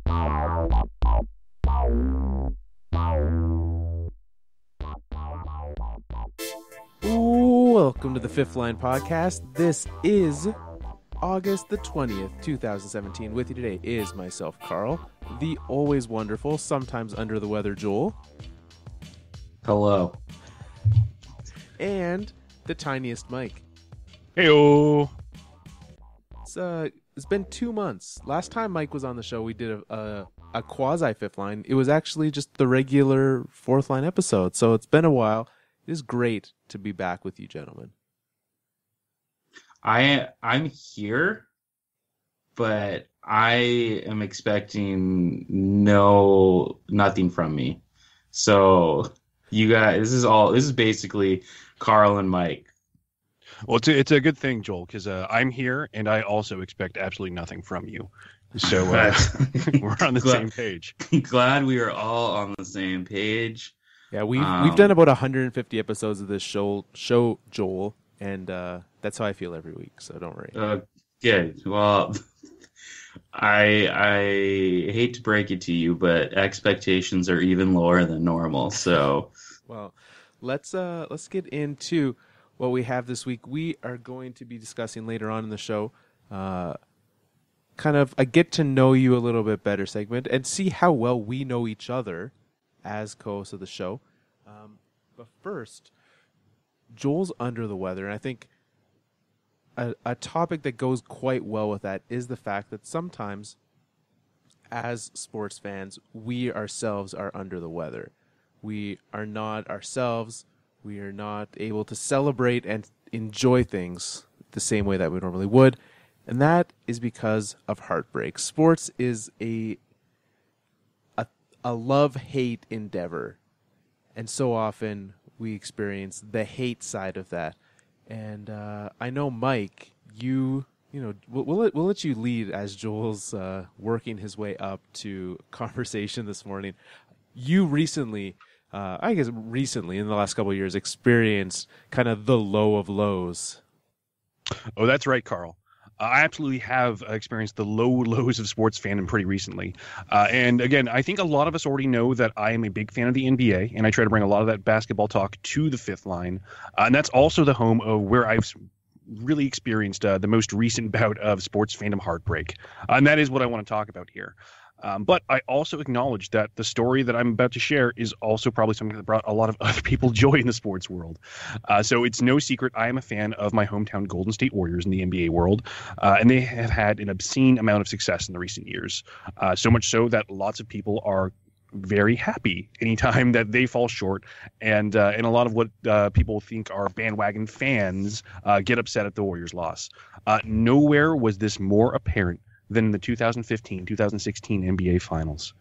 Welcome to the Fifth Line Podcast. This is August the 20th, 2017. With you today is myself, Carl, the always wonderful, sometimes under the weather, Joel. Hello. And the tiniest Mike. Heyo. It's been 2 months. Last time Mike was on the show, we did a quasi Fifth Line. It was actually just the regular Fourth Line episode, so it's been a while. It is great to be back with you, gentlemen. I'm here, but I am expecting nothing from me. So you guys, this is basically Carl and Mike. Well, it's a good thing, Joel, because I'm here and I also expect absolutely nothing from you. So we're on the same page. Glad we are all on the same page. Yeah, we've done about 150 episodes of this show, Joel, and that's how I feel every week. So don't worry. Good. Well, I hate to break it to you, but expectations are even lower than normal. So, well, let's get into what we have this week. We are going to be discussing later on in the show, kind of a get to know you a little bit better segment, and see how well we know each other as co-host of the show. But first, Joel's under the weather, and I think a topic that goes quite well with that is the fact that sometimes, as sports fans, we ourselves are under the weather. We are not ourselves. We are not able to celebrate and enjoy things the same way that we normally would, and that is because of heartbreak. Sports is a love-hate endeavor, and so often we experience the hate side of that. And I know, Mike, we'll let you lead as Joel's working his way up to conversation this morning. You recently, in the last couple of years, experienced kind of the low of lows. Oh, that's right, Carl. I absolutely have experienced the lows of sports fandom pretty recently. And again, I think a lot of us already know that I am a big fan of the NBA, and I try to bring a lot of that basketball talk to the Fifth Line. And that's also the home of where I've really experienced the most recent bout of sports fandom heartbreak. And that is what I want to talk about here. But I also acknowledge that the story that I'm about to share is also probably something that brought a lot of other people joy in the sports world. So it's no secret I am a fan of my hometown Golden State Warriors in the NBA world, and they have had an obscene amount of success in the recent years. So much so that lots of people are very happy anytime that they fall short, and a lot of what people think are bandwagon fans get upset at the Warriors' loss. Nowhere was this more apparent than the 2015-2016 NBA Finals.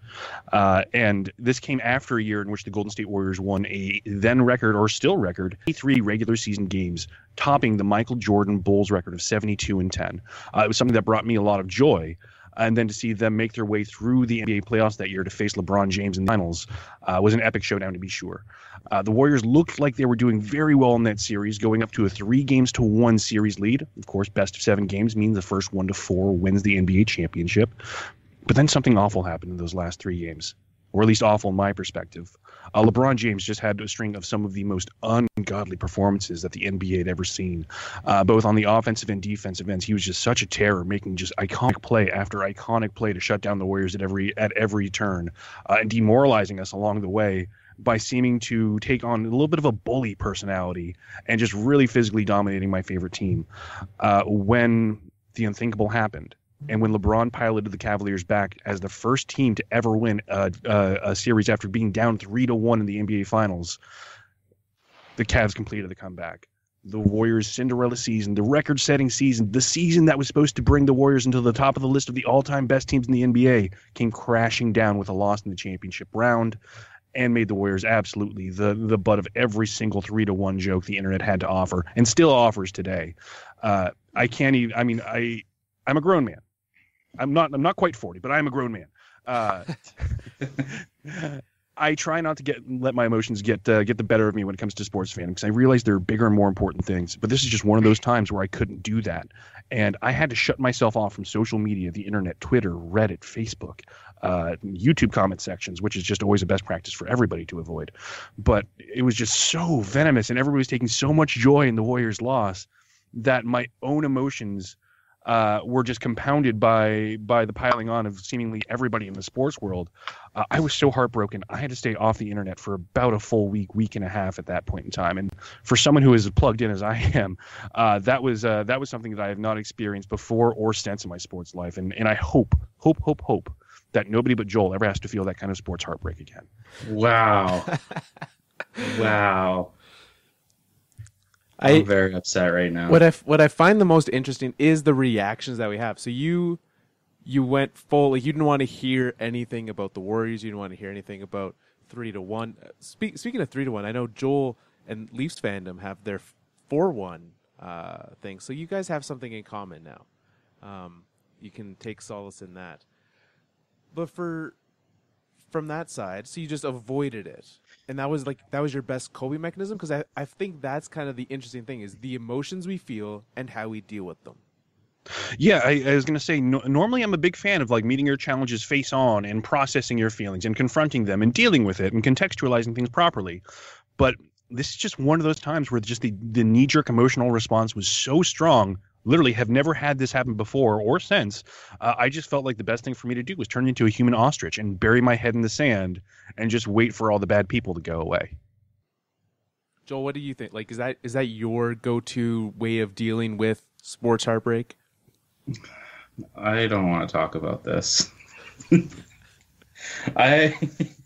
And this came after a year in which the Golden State Warriors won a then record, or still record, 83 regular season games, topping the Michael Jordan Bulls record of 72-10. It was something that brought me a lot of joy. And then to see them make their way through the NBA playoffs that year to face LeBron James in the finals was an epic showdown, to be sure. The Warriors looked like they were doing very well in that series, going up to a 3-1 series lead. Of course, best of 7 games means the first 1 to 4 wins the NBA championship. But then something awful happened in those last 3 games, or at least awful in my perspective. LeBron James just had a string of some of the most ungodly performances that the NBA had ever seen, both on the offensive and defensive ends. He was just such a terror, making just iconic play after iconic play to shut down the Warriors at every turn, and demoralizing us along the way by seeming to take on a little bit of a bully personality and just really physically dominating my favorite team. When the unthinkable happened, and when LeBron piloted the Cavaliers back as the first team to ever win a series after being down 3-1 in the NBA Finals, the Cavs completed the comeback. The Warriors' Cinderella season, the record-setting season, the season that was supposed to bring the Warriors into the top of the list of the all-time best teams in the NBA, came crashing down with a loss in the championship round, and made the Warriors absolutely the butt of every single 3-1 joke the internet had to offer, and still offers today. I'm a grown man. I'm not quite 40, but I'm a grown man. I try not to let my emotions get the better of me when it comes to sports fandom, because I realize there are bigger and more important things. But this is just one of those times where I couldn't do that, and I had to shut myself off from social media, the internet, Twitter, Reddit, Facebook, YouTube comment sections, which is just always a best practice for everybody to avoid. But it was just so venomous, and everybody was taking so much joy in the Warriors' loss that my own emotions were just compounded by the piling on of seemingly everybody in the sports world. I was so heartbroken. I had to stay off the internet for about a full week and a half at that point in time. And for someone who is as plugged in as I am, that was something that I have not experienced before or since in my sports life. And I hope that nobody but Joel ever has to feel that kind of sports heartbreak again. Wow. Wow. I'm very upset right now. What I find the most interesting is the reactions that we have. So you went full, like, you didn't want to hear anything about the Warriors. You didn't want to hear anything about 3-1. Speaking of 3-1, I know Joel and Leafs fandom have their 4-1 thing. So you guys have something in common now. You can take solace in that. But from that side, so you just avoided it. And that was your best coping mechanism? Because I think that's kind of the interesting thing, is the emotions we feel and how we deal with them. Yeah, I was going to say, normally I'm a big fan of like meeting your challenges face on and processing your feelings and confronting them and dealing with it and contextualizing things properly. But this is just one of those times where just the knee-jerk emotional response was so strong. Literally have never had this happen before or since. I just felt like the best thing for me to do was turn into a human ostrich and bury my head in the sand and just wait for all the bad people to go away. Joel, what do you think? Like, is that your go-to way of dealing with sports heartbreak? I don't want to talk about this. I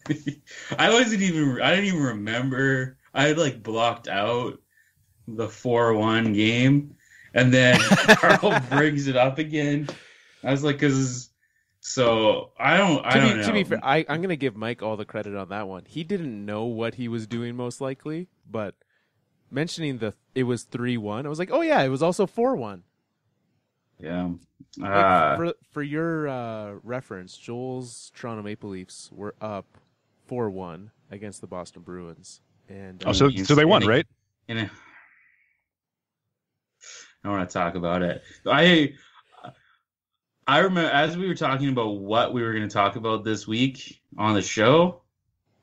didn't even remember. I had like blocked out the 4-1 game. And then Carl brings it up again. I was like, I don't know. To be fair, I'm going to give Mike all the credit on that one. He didn't know what he was doing, most likely, but mentioning it was 3-1, I was like, oh yeah, it was also 4-1. Yeah. For your reference, Joel's Toronto Maple Leafs were up 4-1 against the Boston Bruins. And so they won, right? I don't want to talk about it. I remember as we were talking about what we were going to talk about this week on the show,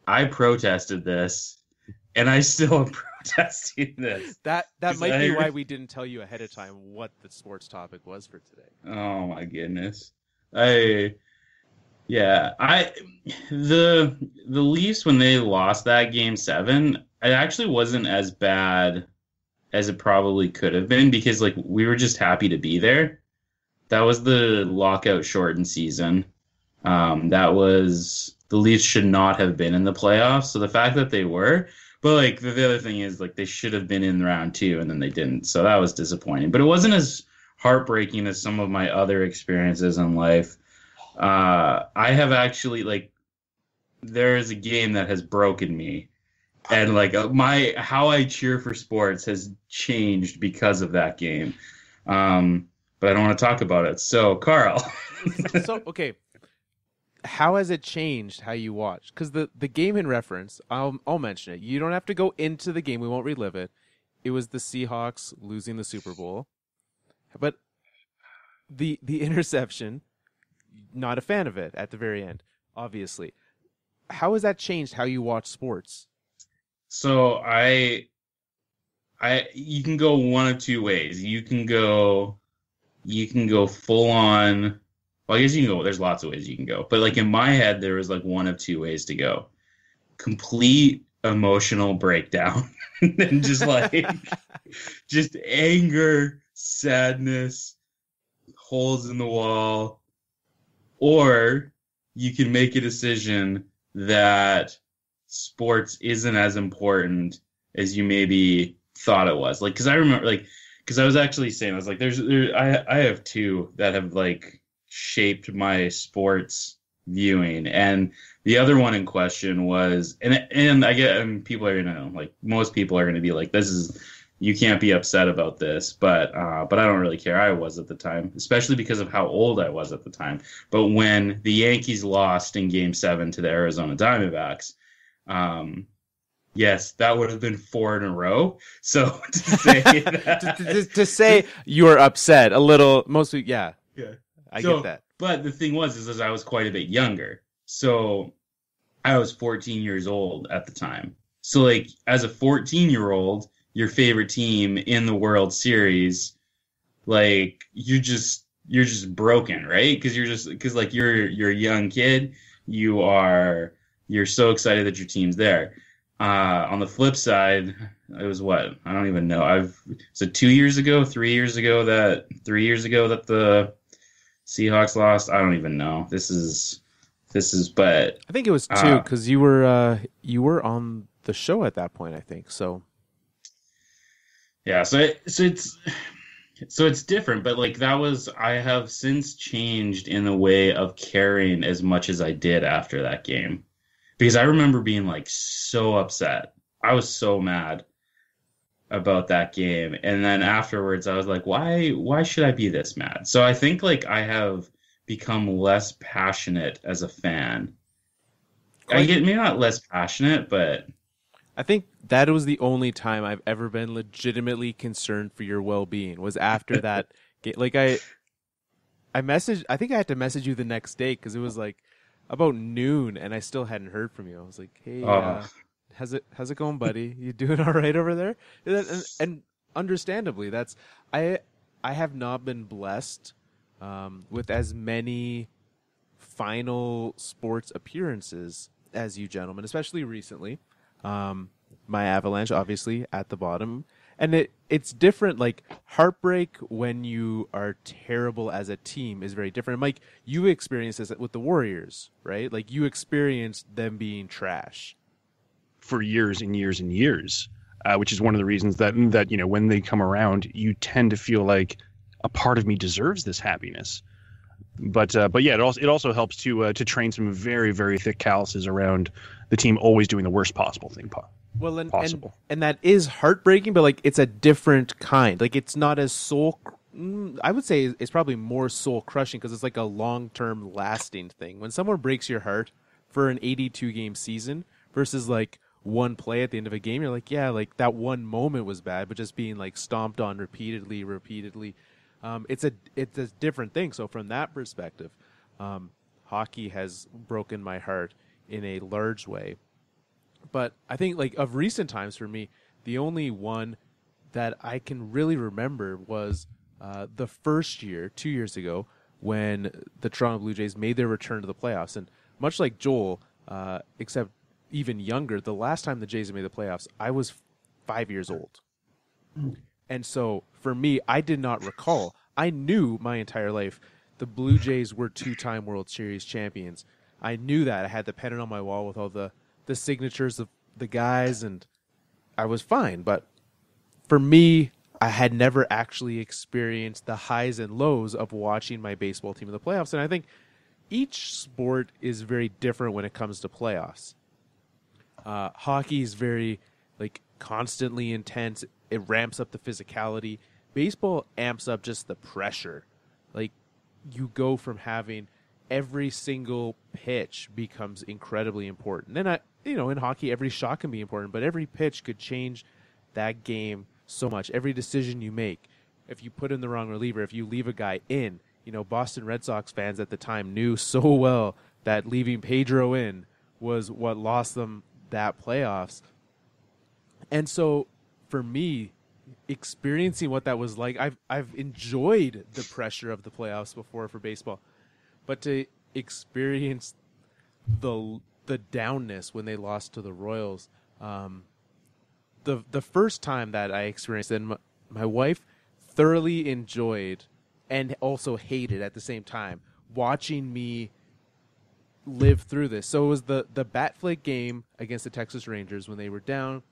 I protested this, and I still am protesting this. That might be why we didn't tell you ahead of time what the sports topic was for today. Oh my goodness. The Leafs, when they lost that game 7, it actually wasn't as bad as it probably could have been, because like we were just happy to be there. That was the lockout shortened season. The Leafs should not have been in the playoffs. So the fact that they were, but like the other thing is like they should have been in round 2 and then they didn't. So that was disappointing, but it wasn't as heartbreaking as some of my other experiences in life. I have actually there is a game that has broken me. And like how I cheer for sports has changed because of that game, but I don't want to talk about it. So, Carl. Okay, how has it changed how you watch? Because the game in reference, I'll mention it. You don't have to go into the game. We won't relive it. It was the Seahawks losing the Super Bowl, but the interception, not a fan of it at the very end, obviously. How has that changed how you watch sports? So you can go one of two ways. You can go full on. Well, I guess you can go. There's lots of ways you can go, but like in my head, there was like one of two ways to go: complete emotional breakdown, and just anger, sadness, holes in the wall, or you can make a decision that sports isn't as important as you maybe thought it was. Like, because I remember, because I was actually saying, I was like, I have two that have like shaped my sports viewing, and the other one in question was, and I get, and people are gonna most people are gonna be like, you can't be upset about this, but I don't really care. I was at the time, especially because of how old I was at the time. But when the Yankees lost in Game 7 to the Arizona Diamondbacks, Yes, that would have been 4 in a row. So to say that, to say you were upset a little, mostly, yeah, yeah. I So, get that. but the thing was, is I was quite a bit younger. So I was 14 years old at the time. So like as a 14-year-old, your favorite team in the World Series, like you're just broken, right? Because like you're a young kid, you're so excited that your team's there. On the flip side, it was what? I don't even know. So 2 years ago, 3 years ago that the Seahawks lost. I don't even know. This is, but I think it was 2 because you were on the show at that point, I think. So yeah, so it's different, but like I have since changed in the way of caring as much as I did after that game. Because I remember being like so upset. I was so mad about that game. And then afterwards I was like, why should I be this mad? So I think like I have become less passionate as a fan. I get maybe not less passionate, but I think that was the only time I've ever been legitimately concerned for your well-being was after that game. Like I messaged, I think I had to message you the next day because it was like about noon and I still hadn't heard from you. I was like, hey, how's it going, buddy? You doing all right over there? And understandably, I have not been blessed with as many final sports appearances as you gentlemen, especially recently. My Avalanche, obviously, at the bottom. And it's different, like, heartbreak when you are terrible as a team is very different. Mike, you experienced this with the Warriors, right? Like, you experienced them being trash. For years and years and years, which is one of the reasons that, you know, when they come around, you tend to feel like a part of me deserves this happiness. But yeah, it also helps to train some very, very thick calluses around the team always doing the worst possible thing possible. And that is heartbreaking, but like it's a different kind. Like it's not as I would say it's probably more soul crushing because it's like a long-term lasting thing. When someone breaks your heart for an 82 game season versus like one play at the end of a game, you're like, yeah, like that one moment was bad, but just being like stomped on repeatedly, it's a different thing. So from that perspective, hockey has broken my heart in a large way. But I think like of recent times for me, the only one that I can really remember was the first year, 2 years ago, when the Toronto Blue Jays made their return to the playoffs. And much like Joel, except even younger, the last time the Jays made the playoffs, I was 5 years old. And so for me, I did not recall. I knew my entire life the Blue Jays were 2-time World Series champions. I knew that. I had the pennant on my wall with all the signatures of the guys, and I was fine. But for me, I had never actually experienced the highs and lows of watching my baseball team in the playoffs. And I think each sport is very different when it comes to playoffs. Hockey is very like constantly intense. It ramps up the physicality. Baseball amps up just the pressure. Like you go from having every single pitch becomes incredibly important. And in hockey, every shot can be important, but every pitch could change that game so much. Every decision you make, if you put in the wrong reliever, if you leave a guy in, Boston Red Sox fans at the time knew so well that leaving Pedro in was what lost them that playoffs. And so for me, experiencing what that was like, I've enjoyed the pressure of the playoffs before for baseball. But to experience the downness when they lost to the Royals, the first time that I experienced it, my wife thoroughly enjoyed and also hated at the same time watching me live through this. So it was the bat flick game against the Texas Rangers when they were down,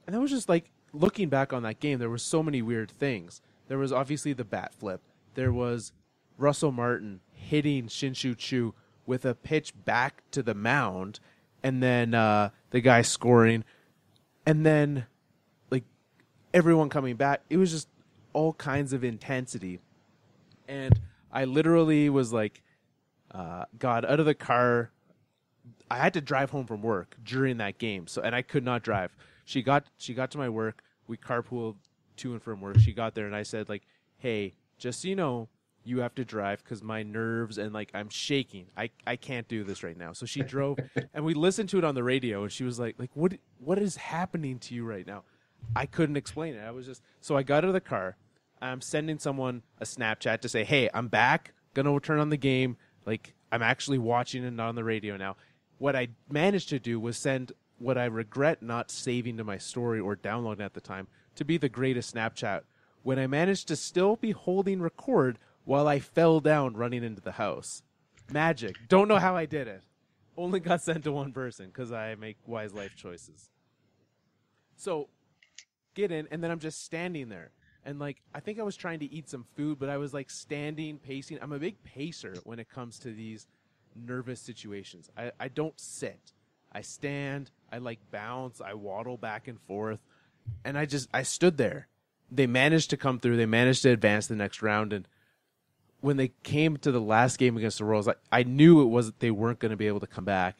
and that was just like looking back on that game. There were so many weird things. There was obviously the bat flip. There was Russell Martin hitting Shin-Soo Choo with a pitch back to the mound, and then the guy scoring, and then like everyone coming back. It was just all kinds of intensity. And I literally was like, got out of the car I had to drive home from work during that game. So, and I could not drive. She got to my work. We carpooled to and from work. She got there, and I said, like, hey, just so you know, you have to drive because my nerves and, like, I'm shaking. I can't do this right now. So she drove, and we listened to it on the radio, and she was like, what is happening to you right now? I couldn't explain it. I was just, so I got out of the car. I'm sending someone a Snapchat to say, hey, I'm back, gonna turn on the game. Like, I'm actually watching it, not on the radio now. What I managed to do was send what I regret not saving to my story or downloading at the time to be the greatest Snapchat, when I managed to still be holding record while I fell down running into the house. Magic. Don't know how I did it. Only got sent to one person because I make wise life choices. So, get in, and then I'm just standing there. And, like, I think I was trying to eat some food, but I was, like, standing, pacing. I'm a big pacer when it comes to these nervous situations. I don't sit. I stand, I, like, bounce, I waddle back and forth. And I stood there. They managed to come through. They managed to advance the next round. And when they came to the last game against the Royals, I knew they weren't going to be able to come back.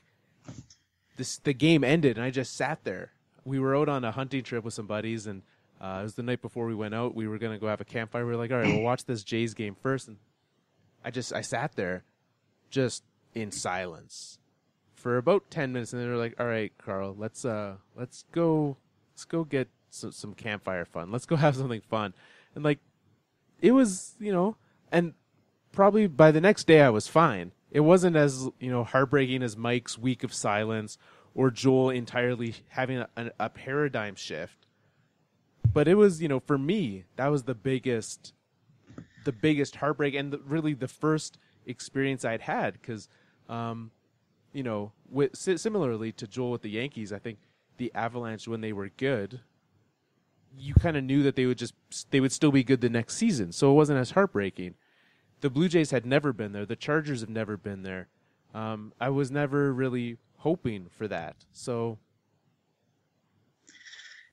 The game ended, and I just sat there. We were out on a hunting trip with some buddies, and it was the night before we went out. We were going to go have a campfire. We were like, all right, we'll watch this Jays game first. And I sat there just in silence for about 10 minutes. And they were like, all right, Carl, let's go get some campfire fun. Let's go have something fun. And, like, it was, and probably by the next day I was fine. It wasn't as, heartbreaking as Mike's week of silence or Joel entirely having a paradigm shift. But it was, for me, that was the biggest heartbreak, and really the first experience I'd had. Because, similarly to Joel with the Yankees, I think the Avalanche, when they were good, you kind of knew that they would still be good the next season. So it wasn't as heartbreaking. The Blue Jays had never been there. The Chargers have never been there. I was never really hoping for that. So,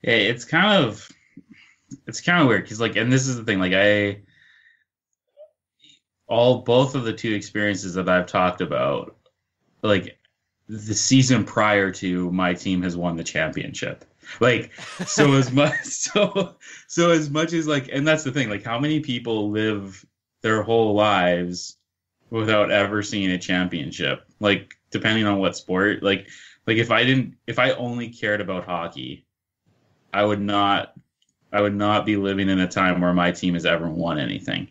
yeah, it's kind of weird because, like, and this is the thing, like, both of the two experiences that I've talked about, like, the season prior to my team has won the championship. Like, so as much as, like, and that's the thing, like, how many people live their whole lives without ever seeing a championship? Like, depending on what sport, like if I only cared about hockey, I would not be living in a time where my team has ever won anything.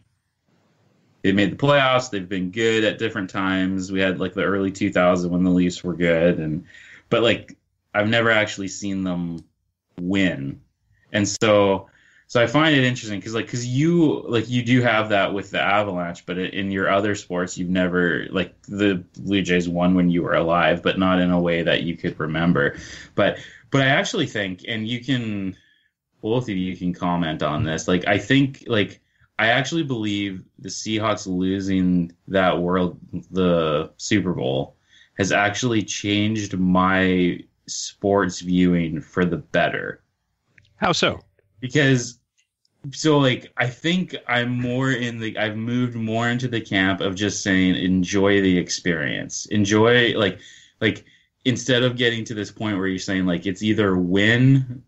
They've made the playoffs. They've been good at different times. We had, like, the early 2000s when the Leafs were good, but like, I've never actually seen them win. And so I find it interesting because you do have that with the Avalanche, but in your other sports, you've never, like, the Blue Jays won when you were alive, but not in a way that you could remember. But I actually think, and both of you can comment on this, like, I think, like, I actually believe the Seahawks losing the Super Bowl has actually changed my sports viewing for the better. How so? Because, so, like, I think I've moved more into the camp of just saying enjoy the experience. Enjoy, like instead of getting to this point where you're saying, like, it's either win,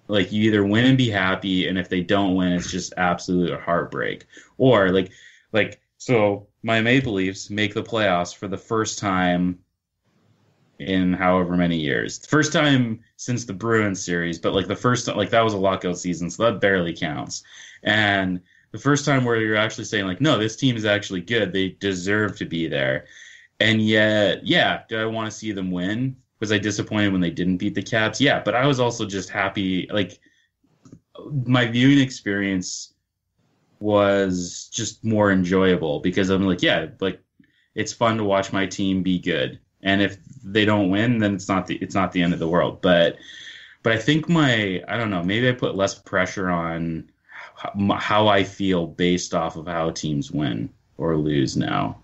like, you either win and be happy, and if they don't win, it's just absolute heartbreak. Or, like so my Maple Leafs make the playoffs for the first time in however many years. The first time since the Bruins series, but, like, the first, like, that was a lockout season, so that barely counts. And the first time where you're actually saying, like, no, this team is actually good. They deserve to be there. And yet, yeah, do I want to see them win? Was I disappointed when they didn't beat the Caps? Yeah, but I was also just happy. Like, my viewing experience was just more enjoyable because I'm like, yeah, like, it's fun to watch my team be good. And if they don't win, then it's not the end of the world. But I think I don't know, maybe I put less pressure on how I feel based off of how teams win or lose now.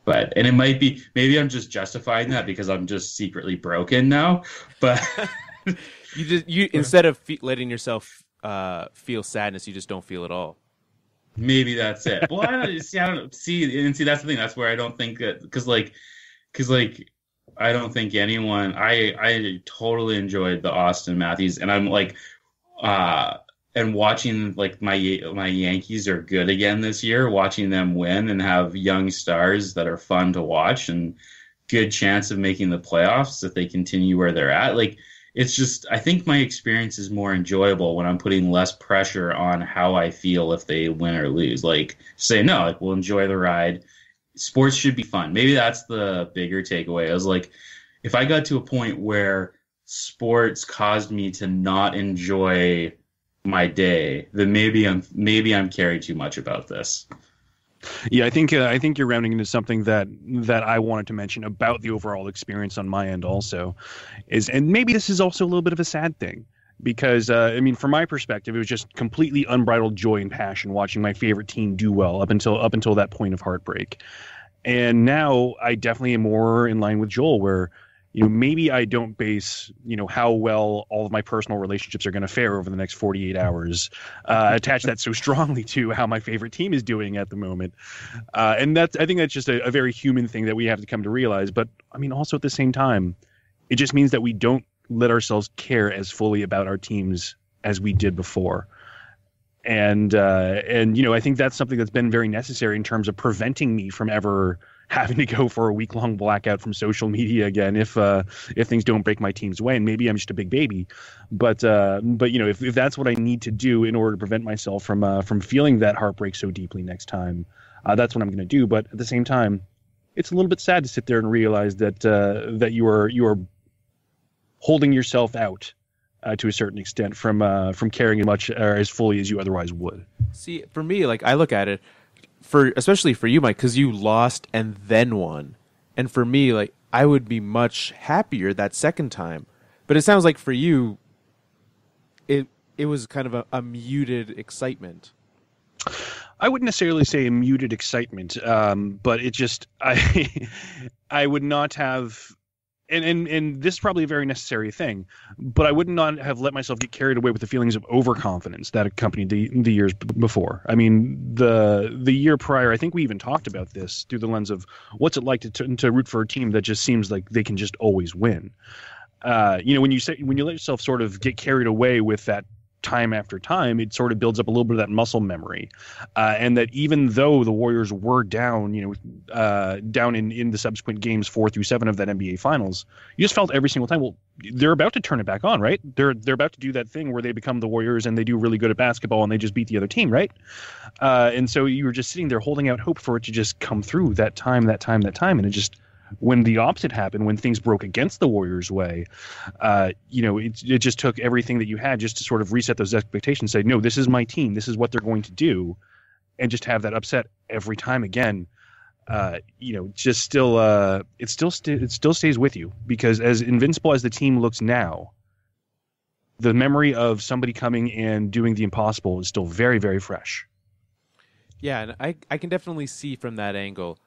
And it might be, maybe I'm just justifying that because I'm just secretly broken now. But you instead of letting yourself feel sadness, you just don't feel it all. Maybe that's it. Well, I don't see. That's the thing. That's where I don't think that, because don't think anyone. I totally enjoyed the Austin Matthews, and I'm like, and watching like my Yankees are good again this year. Watching them win and have young stars that are fun to watch and good chance of making the playoffs if they continue where they're at. Like, it's just, I think my experience is more enjoyable when I'm putting less pressure on how I feel if they win or lose. Like, say no, like we'll enjoy the ride. Sports should be fun. Maybe that's the bigger takeaway. I was like, if I got to a point where sports caused me to not enjoy my day, then maybe I'm caring too much about this. Yeah, I think you're rounding into something that I wanted to mention about the overall experience on my end also is, and maybe this is also a little bit of a sad thing because I mean, from my perspective, it was just completely unbridled joy and passion watching my favorite team do well up until that point of heartbreak. And now I definitely am more in line with Joel, where maybe I don't base, how well all of my personal relationships are going to fare over the next 48 hours, attach that so strongly to how my favorite team is doing at the moment. And I think that's just a very human thing that we have to come to realize. But I mean, also at the same time, it just means that we don't let ourselves care as fully about our teams as we did before. And I think that's something that's been very necessary in terms of preventing me from ever having to go for a week-long blackout from social media again if things don't break my team's way. And maybe I'm just a big baby, but if that's what I need to do in order to prevent myself from feeling that heartbreak so deeply next time, that's what I'm going to do. But at the same time, it's a little bit sad to sit there and realize that you are holding yourself out to a certain extent from caring as much or as fully as you otherwise would. See, for me, like I look at it, especially for you, Mike, because you lost and then won. And for me, like I would be much happier that second time. But it sounds like for you, it was kind of a muted excitement. I wouldn't necessarily say a muted excitement, but it just I would not have. And this is probably a very necessary thing, but I would not have let myself get carried away with the feelings of overconfidence that accompanied the years before. I mean, the year prior, I think we even talked about this through the lens of what's it like to root for a team that just seems like they can just always win. When you let yourself sort of get carried away with that time after time, it sort of builds up a little bit of that muscle memory, and that even though the Warriors were down, down in the subsequent games 4 through 7 of that NBA Finals, you just felt every single time, well, they're about to turn it back on, right? They're about to do that thing where they become the Warriors and they do really good at basketball and they just beat the other team, right? And so you were just sitting there holding out hope for it to just come through that time, and it just. When the opposite happened, when things broke against the Warriors' way, it just took everything that you had just to sort of reset those expectations, say, no, this is my team, this is what they're going to do, and just have that upset every time again. It still stays with you, because as invincible as the team looks now, the memory of somebody coming and doing the impossible is still very, very fresh. Yeah, and I can definitely see from that angle.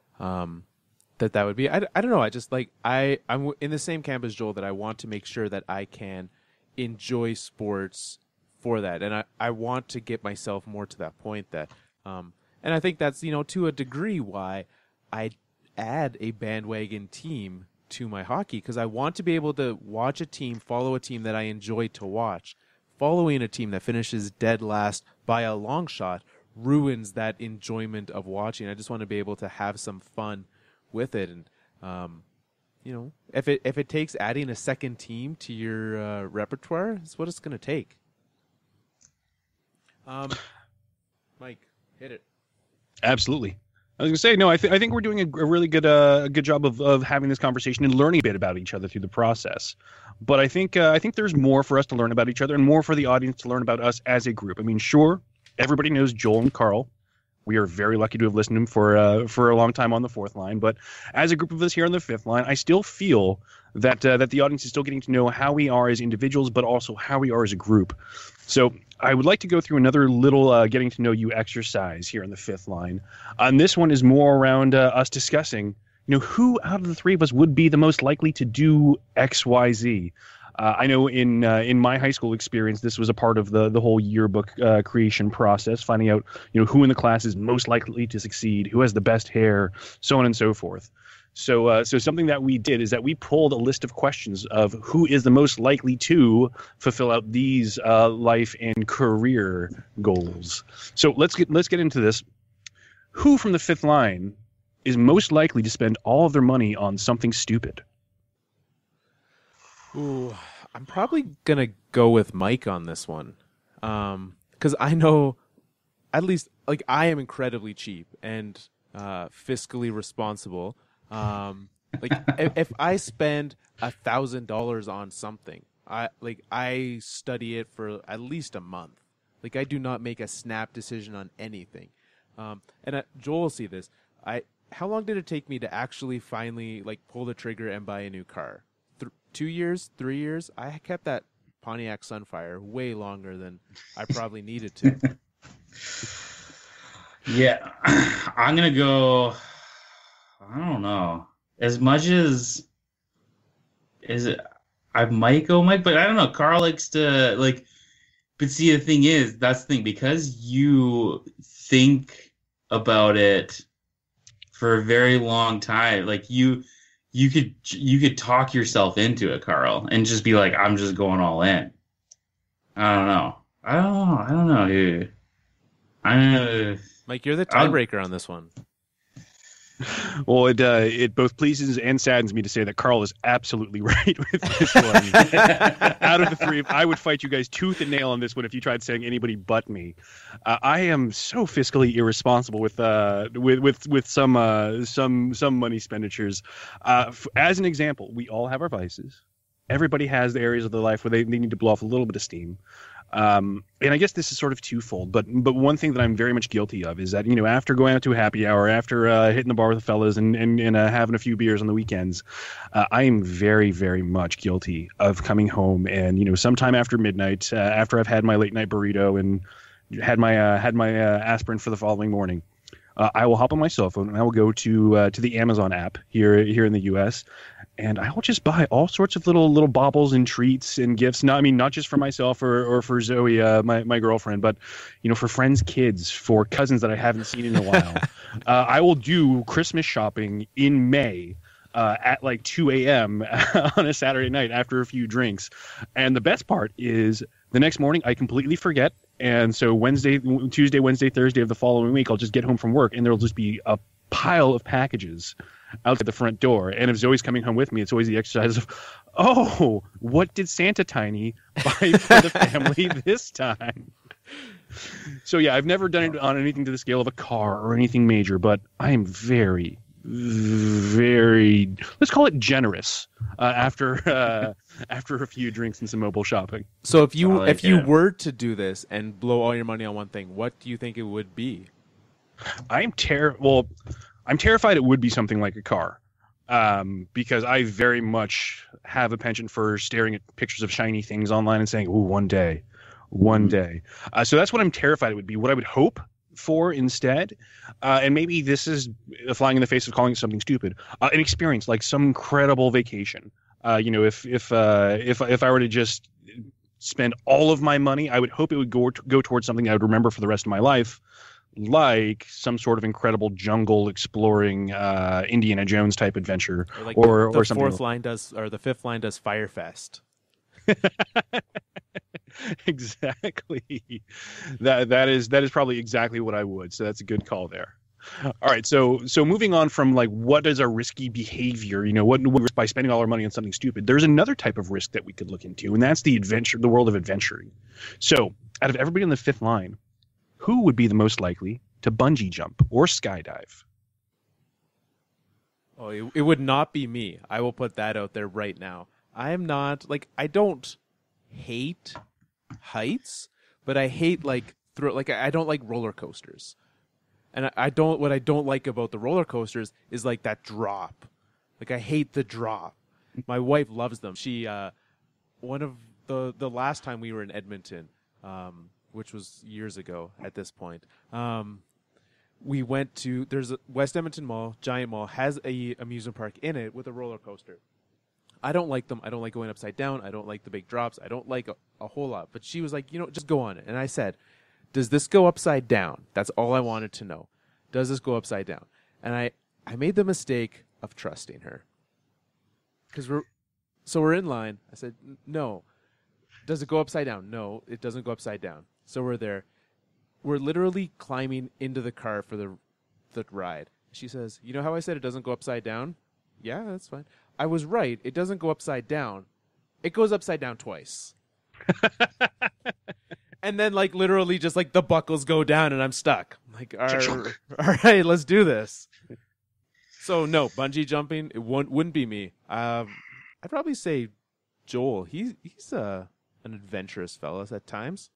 That would be, I don't know. I just like, I'm in the same camp as Joel, that I want to make sure that I can enjoy sports for that. And I want to get myself more to that point that, and I think that's, to a degree why I add a bandwagon team to my hockey, because I want to be able to watch a team, follow a team that I enjoy to watch. Following a team that finishes dead last by a long shot ruins that enjoyment of watching. I just want to be able to have some fun with it, and if it takes adding a second team to your repertoire, it's what it's going to take. Mike, hit it. Absolutely. I was going to say, no, I think we're doing a really good job of having this conversation and learning a bit about each other through the process. But I think there's more for us to learn about each other and more for the audience to learn about us as a group. I mean, sure, everybody knows Joel and Carl. We are very lucky to have listened to him for a long time on the fourth line. But as a group of us here on the fifth line, I still feel that the audience is still getting to know how we are as individuals, but also how we are as a group. So I would like to go through another little getting to know you exercise here on the fifth line. And this one is more around us discussing, who out of the three of us would be the most likely to do X, Y, Z. I know in my high school experience, this was a part of the whole yearbook creation process, finding out who in the class is most likely to succeed, who has the best hair, so on and so forth. So something that we did is that we pulled a list of questions of who is the most likely to fulfill out these life and career goals. So let's get into this. Who from the fifth line is most likely to spend all of their money on something stupid? Ooh, I'm probably gonna go with Mike on this one, because I know, at least, like, I am incredibly cheap and fiscally responsible. Like, if I spend $1,000 on something, I study it for at least a month. Like, I do not make a snap decision on anything. And Joel will see this. How long did it take me to actually finally like pull the trigger and buy a new car? 2 years, 3 years? I kept that Pontiac Sunfire way longer than I probably needed to. Yeah, I'm gonna go. I don't know. As much as I might go Mike, but I don't know. Carl likes to like. But see, the thing is, that's the thing, because you think about it for a very long time. Like you could talk yourself into it, Carl, and just be like, I'm just going all in. I don't know, dude. Mike, you're the tiebreaker on this one. Well, it both pleases and saddens me to say that Carl is absolutely right with this one. Out of the three, I would fight you guys tooth and nail on this one if you tried saying anybody but me. I am so fiscally irresponsible with some money expenditures. As an example, we all have our vices. Everybody has the areas of their life where they need to blow off a little bit of steam. And I guess this is sort of twofold, but one thing that I'm very much guilty of is that, you know, after going out to a happy hour, after hitting the bar with the fellas and having a few beers on the weekends, I am very, very much guilty of coming home and, you know, sometime after midnight, after I've had my late night burrito and had my aspirin for the following morning, I will hop on my cell phone and I will go to the Amazon app here in the U.S. and I will just buy all sorts of little baubles and treats and gifts. Not just for myself or for Zoe, my girlfriend, but, you know, for friends' kids, for cousins that I haven't seen in a while. I will do Christmas shopping in May. At like 2 a.m. on a Saturday night after a few drinks. And the best part is the next morning I completely forget. And so Tuesday, Wednesday, Thursday of the following week, I'll just get home from work and there'll just be a pile of packages outside the front door. And if Zoe's coming home with me, it's always the exercise of, oh, what did Santa Tiny buy for the family this time? So yeah, I've never done it on anything to the scale of a car or anything major, but I am very, very, let's call it generous after a few drinks and some mobile shopping. So if you were to do this and blow all your money on one thing, what do you think it would be? I'm terrified it would be something like a car, because I very much have a penchant for staring at pictures of shiny things online and saying, "Ooh, one day." So that's what I'm terrified it would be. What I would hope for instead, and maybe this is flying in the face of calling it something stupid, an experience like some incredible vacation. You know, if I were to just spend all of my money, I would hope it would go towards something I would remember for the rest of my life, like some sort of incredible jungle exploring Indiana Jones type adventure, or the something. The fifth line does Firefest. Exactly. That is probably exactly what I would. So that's a good call there. All right. So moving on from like what is a risky behavior, you know, what risk by spending all our money on something stupid. There's another type of risk that we could look into, and that's the world of adventuring. So out of everybody on the fifth line, who would be the most likely to bungee jump or skydive? Oh, it would not be me. I will put that out there right now. I am not, like, I don't hate heights, but I hate I don't like roller coasters. And what I don't like about the roller coasters is like that drop. Like, I hate the drop. My wife loves them. She one of the last time we were in Edmonton, which was years ago at this point, we went to, there's a West Edmonton Mall, giant mall, has a amusement park in it with a roller coaster. I don't like them. I don't like going upside down. I don't like the big drops. I don't like a whole lot. But she was like, just go on it. And I said, does this go upside down? That's all I wanted to know. Does this go upside down? And I made the mistake of trusting her. Because we're in line. I said, no. Does it go upside down? No, it doesn't go upside down. So we're there. We're literally climbing into the car for the ride. She says, you know how I said it doesn't go upside down? Yeah, that's fine. I was right. It doesn't go upside down. It goes upside down twice. And then, like, literally just, like, the buckles go down and I'm stuck. I'm like, all right, let's do this. So, no, bungee jumping, it wouldn't be me. I'd probably say Joel. He's an adventurous fellow at times.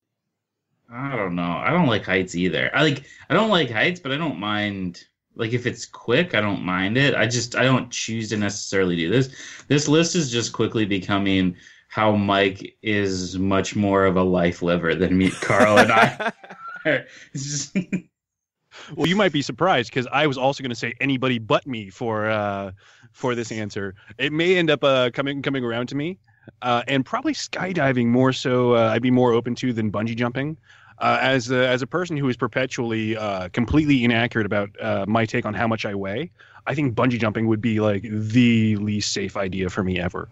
I don't know. I don't like heights either. I don't like heights, but I don't mind. Like, if it's quick, I don't mind it. I don't choose to necessarily do this. This list is just quickly becoming how Mike is much more of a life liver than me, Carl, and I. It's just... Well, you might be surprised because I was also going to say anybody but me for this answer. It may end up coming around to me, and probably skydiving more so. I'd be more open to than bungee jumping. As a person who is perpetually completely inaccurate about my take on how much I weigh, I think bungee jumping would be like the least safe idea for me ever.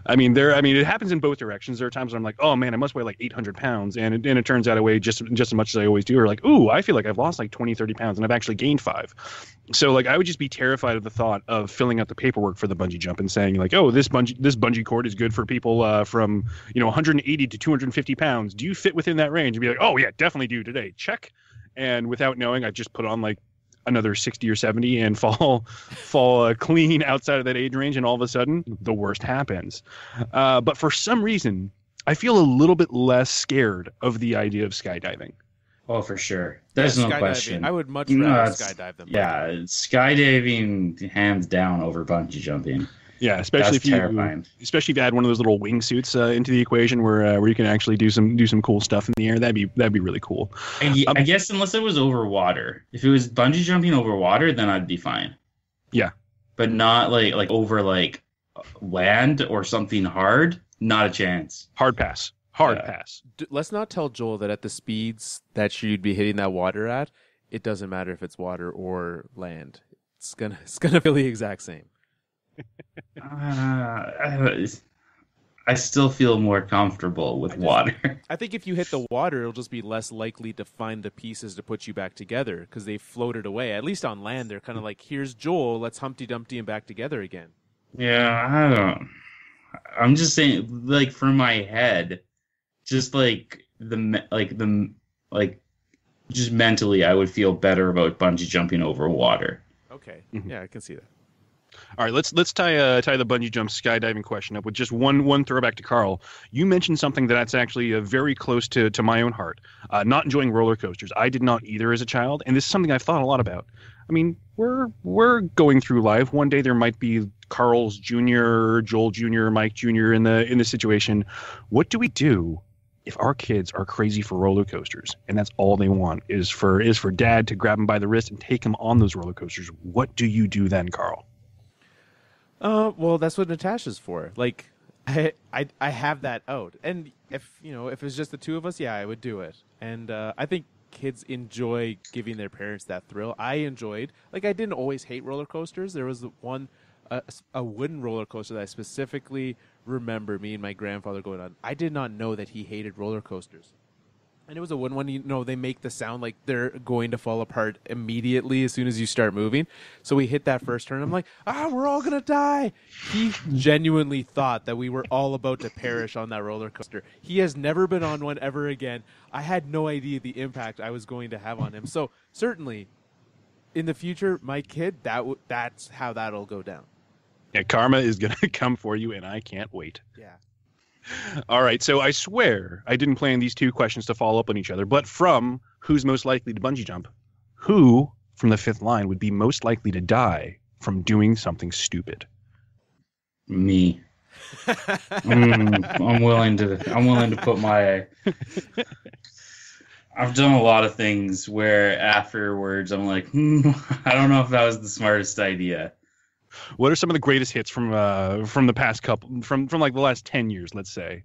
I mean, it happens in both directions. There are times when I'm like, oh man, I must weigh like 800 pounds. And it turns out I weigh just as much as I always do. Or like, ooh, I feel like I've lost like 20, 30 pounds and I've actually gained 5. So like, I would just be terrified of the thought of filling out the paperwork for the bungee jump and saying like, oh, this bungee cord is good for people from, 180 to 250 pounds. Do you fit within that range? And be like, oh yeah, definitely do today. Check. And without knowing, I just put on like another 60 or 70 and fall clean outside of that age range, and all of a sudden the worst happens. But for some reason, I feel a little bit less scared of the idea of skydiving. Oh, for sure. There's no question. I would much rather skydive than skydiving hands down over bungee jumping. Yeah, especially if you add one of those little wingsuits into the equation where you can actually do some cool stuff in the air. That'd be really cool. I guess unless it was over water. If it was bungee jumping over water, then I'd be fine. Yeah, but not like over like land or something hard. Not a chance. Hard pass. Pass. Let's not tell Joel that at the speeds that you'd be hitting that water at, it doesn't matter if it's water or land. It's gonna feel the exact same. I still feel more comfortable with water. I think if you hit the water, it'll just be less likely to find the pieces to put you back together because they floated away. At least on land, they're kind of like, here's Joel, let's Humpty Dumpty him back together again. Yeah, I'm just saying, like, for my head, just just mentally, I would feel better about bungee jumping over water. Okay, yeah, I can see that. All right, let's tie the bungee jump skydiving question up with just one throwback to Carl. You mentioned something that's actually very close to my own heart. Not enjoying roller coasters. I did not either as a child, and this is something I've thought a lot about. I mean, we're going through life. One day there might be Carl's Jr., Joel Jr., Mike Jr. in the situation. What do we do if our kids are crazy for roller coasters and that's all they want is for dad to grab them by the wrist and take them on those roller coasters? What do you do then, Carl? Well, that's what Natasha's for. Like, I have that out, and if it's just the two of us, yeah, I would do it. And I think kids enjoy giving their parents that thrill. I enjoyed, like, I didn't always hate roller coasters. There was one, a wooden roller coaster that I specifically remember me and my grandfather going on. I did not know that he hated roller coasters. And it was a wooden one, they make the sound like they're going to fall apart immediately as soon as you start moving. So we hit that first turn. I'm like, we're all going to die. He genuinely thought that we were all about to perish on that roller coaster. He has never been on one ever again. I had no idea the impact I was going to have on him. So certainly, in the future, my kid, that's how that'll go down. Yeah, karma is going to come for you, and I can't wait. Yeah. All right, so I swear I didn't plan these two questions to follow up on each other, but from who's most likely to bungee jump, who from the fifth line would be most likely to die from doing something stupid? Me. I'm willing to put my... I've done a lot of things where afterwards I'm like, I don't know if that was the smartest idea. What are some of the greatest hits from the past couple, from like the last 10 years, let's say,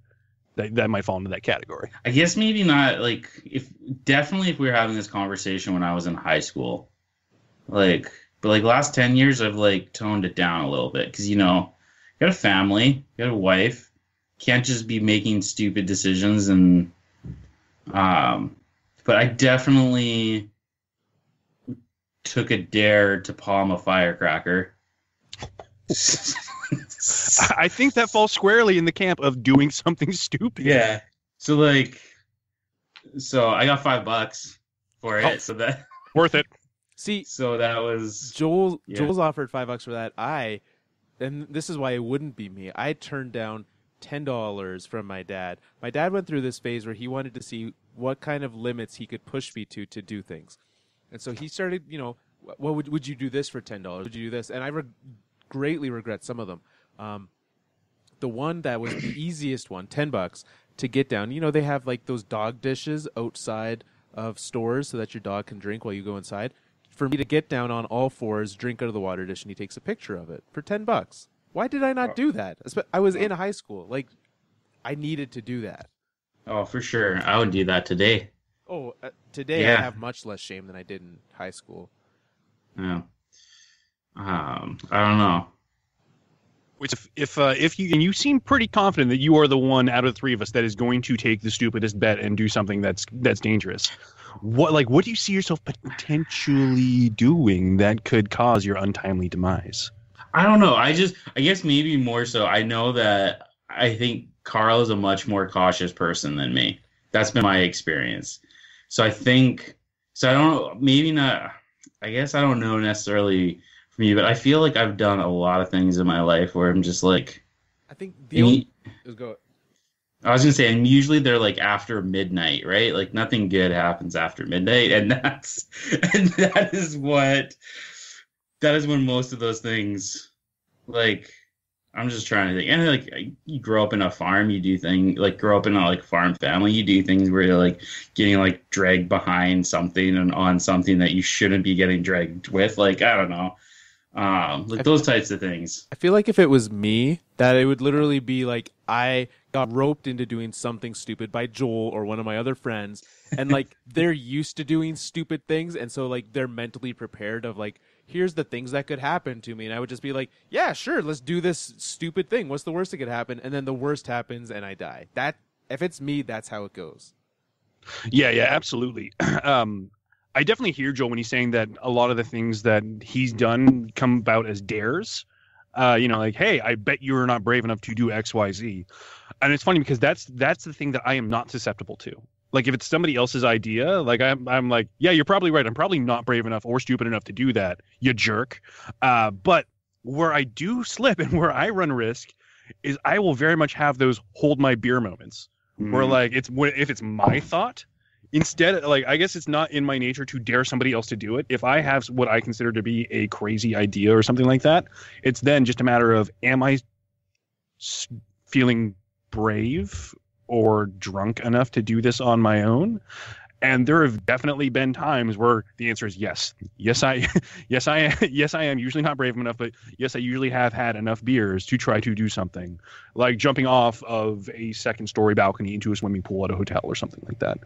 that might fall into that category? I guess maybe not, like, if we were having this conversation when I was in high school, like, But like last 10 years, I've like toned it down a little bit because you got a family, you got a wife, can't just be making stupid decisions and but I definitely took a dare to palm a firecracker. I think that falls squarely in the camp of doing something stupid. Yeah. So I got $5 for it. So that worth it. See, so that was Joel's offered $5 for that. And this is why it wouldn't be me. I turned down $10 from my dad. My dad went through this phase where he wanted to see what kind of limits he could push me to do things. And so he started, what would you do this for $10? Would you do this? And I greatly regret some of them. The one that was the easiest one, $10 to get down. They have like those dog dishes outside of stores so that your dog can drink while you go inside. For me to get down on all fours, drink out of the water dish, and he takes a picture of it for $10. Why did I not do that? I was in high school. Like, I needed to do that. Oh, for sure. I would do that today. Oh, today I have much less shame than I did in high school. Yeah. I don't know. Which if you seem pretty confident that you are the one out of the three of us that is going to take the stupidest bet and do something that's dangerous. What do you see yourself potentially doing that could cause your untimely demise? I don't know. I guess maybe more so. I know that I think Carl is a much more cautious person than me. That's been my experience. So I don't, maybe not, I guess I don't know necessarily from you, but I feel like I've done a lot of things in my life where I'm just like, I think I was gonna say, and usually they're like after midnight, right? Like nothing good happens after midnight, and that is when most of those things, like, I'm just trying to think, and like you grow up in a farm, you do things like grow up in a like farm family, you do things where you're like getting like dragged behind something and on something that you shouldn't be getting dragged with, like I don't know. Those types of things. I feel like if it was me, that it would literally be like I got roped into doing something stupid by Joel or one of my other friends, and like they're used to doing stupid things, and so like they're mentally prepared of like, here's the things that could happen to me, and I would just be like, yeah, sure, let's do this stupid thing. What's the worst that could happen? And then the worst happens, and I die. That if it's me, that's how it goes. Yeah, absolutely. I definitely hear Joel when he's saying that a lot of the things that he's done come about as dares. Like, hey, I bet you're not brave enough to do X, Y, Z. And it's funny because that's the thing that I am not susceptible to. Like, if it's somebody else's idea, like I'm like, yeah, you're probably right. I'm probably not brave enough or stupid enough to do that, you jerk. But where I do slip and where I run risk is I will very much have those hold my beer moments where like if it's my thought. Instead, like, I guess it's not in my nature to dare somebody else to do it. If I have what I consider to be a crazy idea or something like that, it's then just a matter of, am I feeling brave or drunk enough to do this on my own? And there have definitely been times where the answer is yes. Yes, I am usually not brave enough, but yes, I usually have had enough beers to try to do something, like jumping off of a second-story balcony into a swimming pool at a hotel or something like that.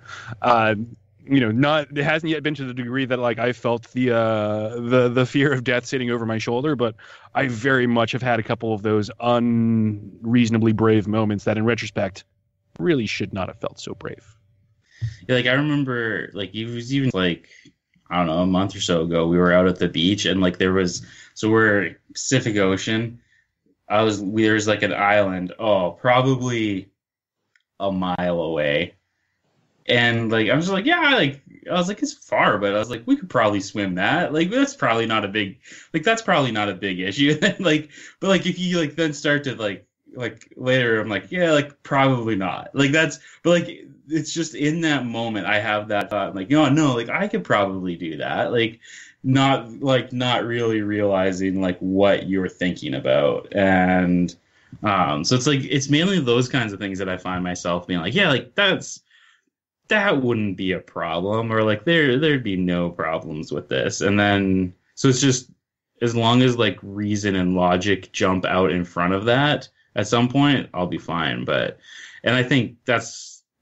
It hasn't yet been to the degree that like I felt the fear of death sitting over my shoulder, but I very much have had a couple of those unreasonably brave moments that, in retrospect, really should not have felt so brave. Yeah, like I remember, like it was even like I don't know, a month or so ago, we were out at the beach, and like we're Pacific Ocean. There's like an island, probably a mile away, and like I was like, yeah, like I was like, it's far, but I was like, we could probably swim that. Like that's probably not a big issue. And then but like if you like then start to like later, I'm like, yeah, like probably not. Like but like. It's just in that moment I have that thought, like, no, like I could probably do that. Like not really realizing like what you're thinking about. And so it's like, it's mainly those kinds of things that I find myself being like, yeah, like that wouldn't be a problem, or like there'd be no problems with this. And then, so it's just, as long as like reason and logic jump out in front of that at some point, I'll be fine. And I think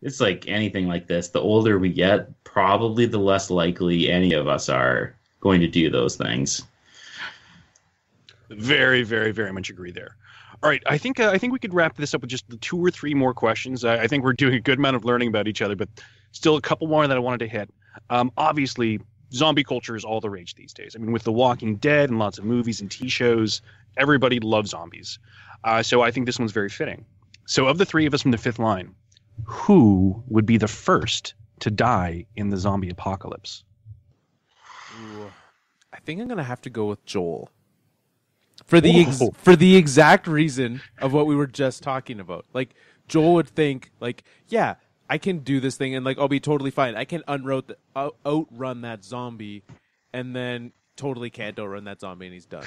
it's like anything like this. The older we get, probably the less likely any of us are going to do those things. Very, very, very much agree there. All right, I think we could wrap this up with just 2 or 3 more questions. I think we're doing a good amount of learning about each other, but still a couple more that I wanted to hit. Obviously, zombie culture is all the rage these days. I mean, with The Walking Dead and lots of movies and TV shows, everybody loves zombies. So I think this one's very fitting. So of the 3 of us from the fifth line, who would be the first to die in the zombie apocalypse? Ooh, I think I'm gonna have to go with Joel. For the exact reason of what we were just talking about. Like, Joel would think, like, yeah, I can do this thing and, like, I'll be totally fine. I can outrun that zombie, and then totally can't outrun that zombie, and he's done.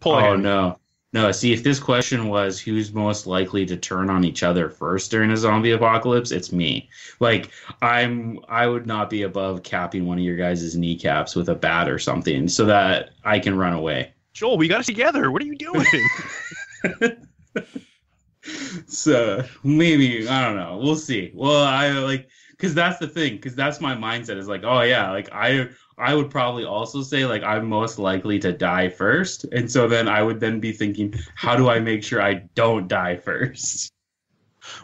No. See, if this question was who's most likely to turn on each other first during a zombie apocalypse, it's me. Like, I would not be above capping one of your guys' kneecaps with a bat or something so that I can run away. Joel, we got it together. What are you doing? So maybe, I don't know. We'll see. Well, because that's the thing. Because that's my mindset is like, oh yeah, like I would probably also say like I'm most likely to die first, and so then I would then be thinking, how do I make sure I don't die first?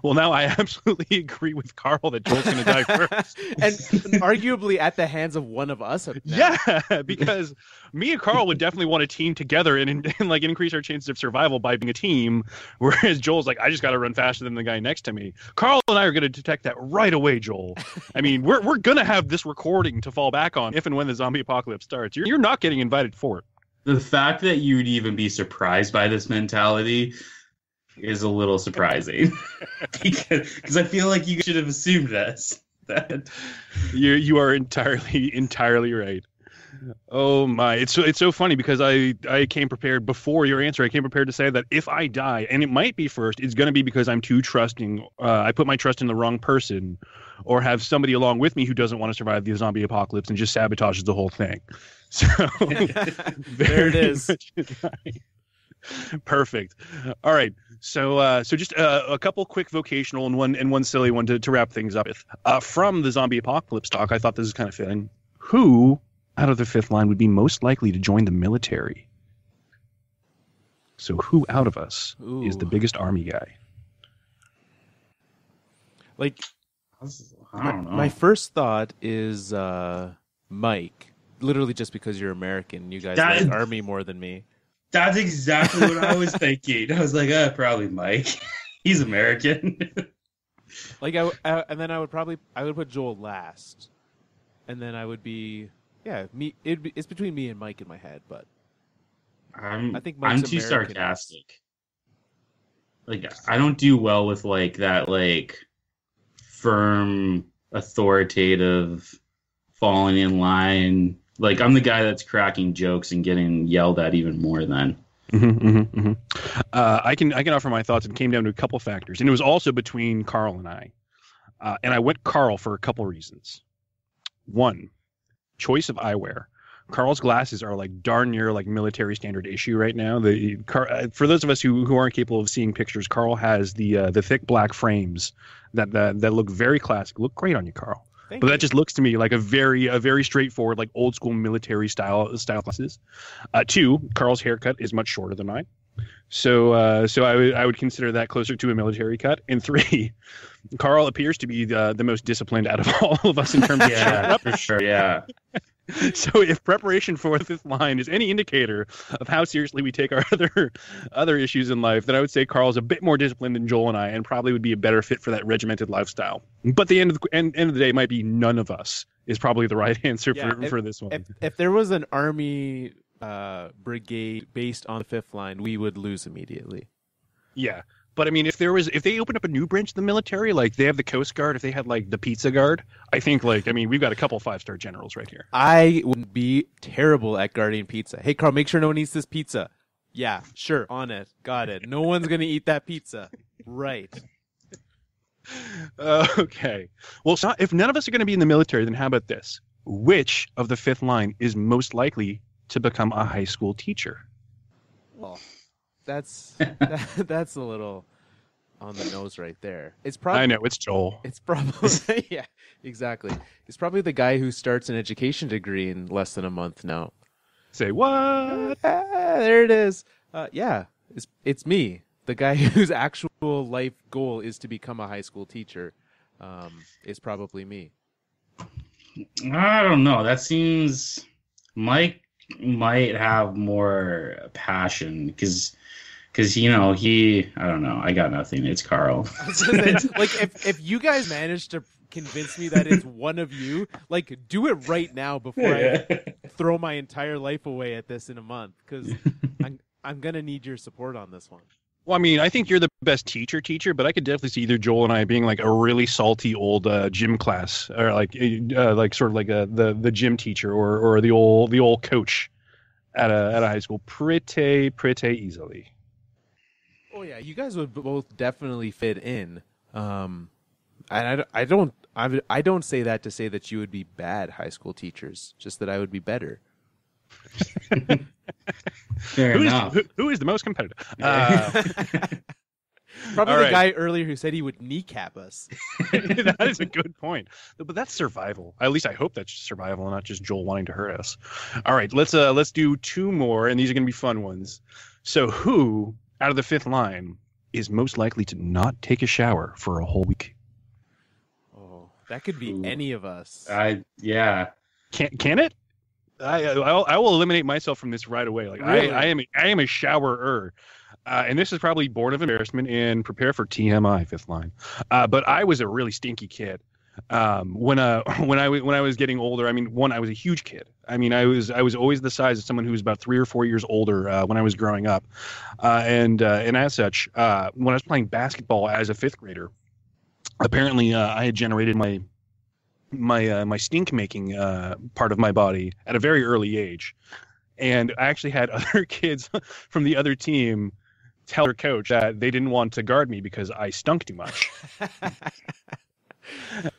Well, now I absolutely agree with Carl that Joel's going to die first. And arguably at the hands of one of us. Yeah, because me and Carl would definitely want to team together and like increase our chances of survival by being a team, whereas Joel's like, I just got to run faster than the guy next to me. Carl and I are going to detect that right away, Joel. I mean, we're going to have this recording to fall back on if and when the zombie apocalypse starts. You're not getting invited for it. The fact that you'd even be surprised by this mentality is a little surprising because I feel like you should have assumed this. That you are entirely right. Oh my, it's so funny because I came prepared before your answer. I came prepared to say that if I die, and it might be first, it's going to be because I'm too trusting. I put my trust in the wrong person, or have somebody along with me who doesn't want to survive the zombie apocalypse and just sabotages the whole thing. So there it is. Perfect. All right. So just a couple quick vocational and one silly one to wrap things up with. From the zombie apocalypse talk, I thought this is kind of fitting. Who out of the fifth line would be most likely to join the military? So who out of us is the biggest army guy? Like, I don't know. My first thought is Mike. Literally just because you're American. You guys like army more than me. That's exactly what I was thinking. I was like, probably Mike. He's American. Like, and then I would put Joel last, and then I would be, me. It's between me and Mike in my head, but I think Mike's I'm too sarcastic. Like, I don't do well with like that, like firm, authoritative, falling in line. Like, I'm the guy that's cracking jokes and getting yelled at even more then. I can offer my thoughts. It came down to a couple factors. And it was also between Carl and I. And I went Carl for a couple reasons. One, choice of eyewear. Carl's glasses are like darn near like military standard issue right now. For those of us who aren't capable of seeing pictures, Carl has the thick black frames that look very classic. Look great on you, Carl. But that just looks to me like a very straightforward, like old school military style glasses. 2, Carl's haircut is much shorter than mine, so I would consider that closer to a military cut. And 3, Carl appears to be the most disciplined out of all of us in terms of yeah, for sure, yeah. So if preparation for the fifth line is any indicator of how seriously we take our other issues in life, then I would say Carl's a bit more disciplined than Joel and I, and probably would be a better fit for that regimented lifestyle. But the end of the day, it might be none of us is probably the right answer for this one. If there was an army brigade based on the fifth line, we would lose immediately. Yeah. But I mean, if they opened up a new branch of the military, like they have the Coast Guard, if they had like the Pizza Guard, I think we've got a couple 5-star generals right here. I would be terrible at guarding pizza. Hey, Carl, make sure no one eats this pizza. Yeah, sure, on it, got it. No one's gonna eat that pizza, right? Okay. Well, so if none of us are going to be in the military, then how about this? Which of the fifth line is most likely to become a high school teacher? Well, that's a little on the nose right there. It's probably, I know, it's Joel. It's probably yeah, exactly. It's probably the guy who starts an education degree in less than a month now. Say what? There it is. Yeah, it's me, the guy whose actual life goal is to become a high school teacher. Is probably me. I don't know. That seems Mike might have more passion because I don't know. I got nothing. It's Carl. Like if you guys manage to convince me that it's one of you, like do it right now before I throw my entire life away at this in a month, because I'm gonna need your support on this one. Well, I mean, I think you're the best teacher, but I could definitely see either Joel and I being like a really salty old gym class, or like sort of like the gym teacher or the old coach at a high school, pretty easily. Oh yeah, you guys would both definitely fit in. And I don't say that to say that you would be bad high school teachers, just that I would be better. Fair enough. Who is the most competitive? Probably the guy earlier who said he would kneecap us. That is a good point. But that's survival. At least I hope that's survival, not just Joel wanting to hurt us. All right, let's do two more, and these are going to be fun ones. So, who out of the fifth line is most likely to not take a shower for a whole week? Oh, that could be any of us. Yeah. Can it? I will eliminate myself from this right away. Like really? I am a showerer, and this is probably born of embarrassment and prepare for TMI fifth line. But I was a really stinky kid. When I was getting older, I mean, I was a huge kid. I mean, I was always the size of someone who was about 3 or 4 years older when I was growing up, and as such, when I was playing basketball as a fifth grader, apparently I had generated my stink making part of my body at a very early age, and I actually had other kids from the other team tell their coach that they didn't want to guard me because I stunk too much.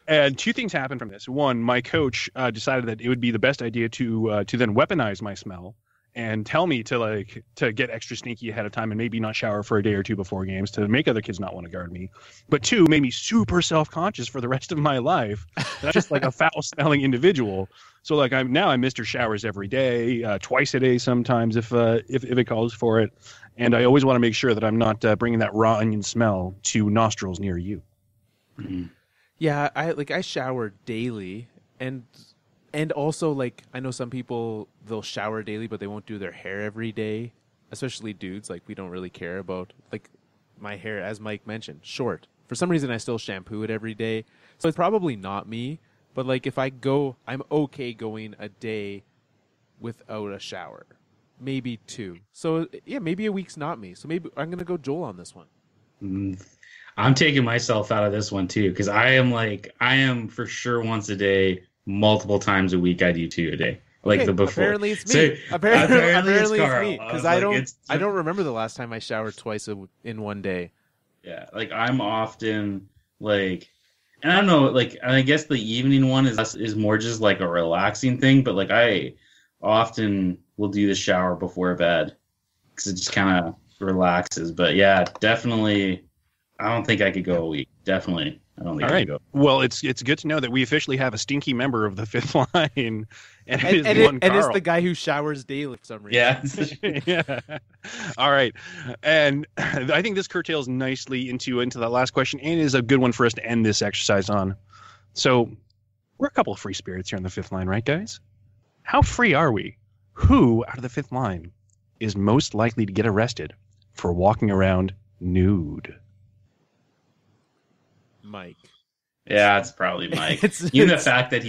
And two things happened from this. One, my coach decided that it would be the best idea to then weaponize my smell and tell me to get extra sneaky ahead of time and maybe not shower for a day or two before games to make other kids not want to guard me. But two, made me super self-conscious for the rest of my life. Not just like a foul-smelling individual. So like I'm Mr. Showers every day, twice a day sometimes if it calls for it. And I always want to make sure that I'm not bringing that raw onion smell to nostrils near you. Mm-hmm. Yeah, I shower daily, and also like I know some people they'll shower daily, but they won't do their hair every day. Especially dudes, like we don't really care about like my hair, as Mike mentioned, short. For some reason, I still shampoo it every day, so it's probably not me. But like if I go, I'm okay going a day without a shower, maybe 2. So yeah, maybe a week's not me. So maybe I'm gonna go Joel on this one. I'm taking myself out of this one too, because I am for sure once a day, multiple times a week. I do 2 a day, like the before. Apparently it's me. So, apparently it's me, because I don't remember the last time I showered twice in one day. Yeah, like I'm often like, and I don't know, like I guess the evening one is more just like a relaxing thing, but like I often will do the shower before bed because it just kind of relaxes. But yeah, definitely. I don't think I could go a week. Definitely. I don't think I could go. Well, it's good to know that we officially have a stinky member of the fifth line. And it's the guy who showers daily for some reason. Yeah. Yeah. All right. And I think this curtails nicely into that last question and is a good one for us to end this exercise on. So we're a couple of free spirits here on the fifth line, right, guys? How free are we? Who out of the fifth line is most likely to get arrested for walking around nude? Mike. Yeah, it's probably Mike. The fact that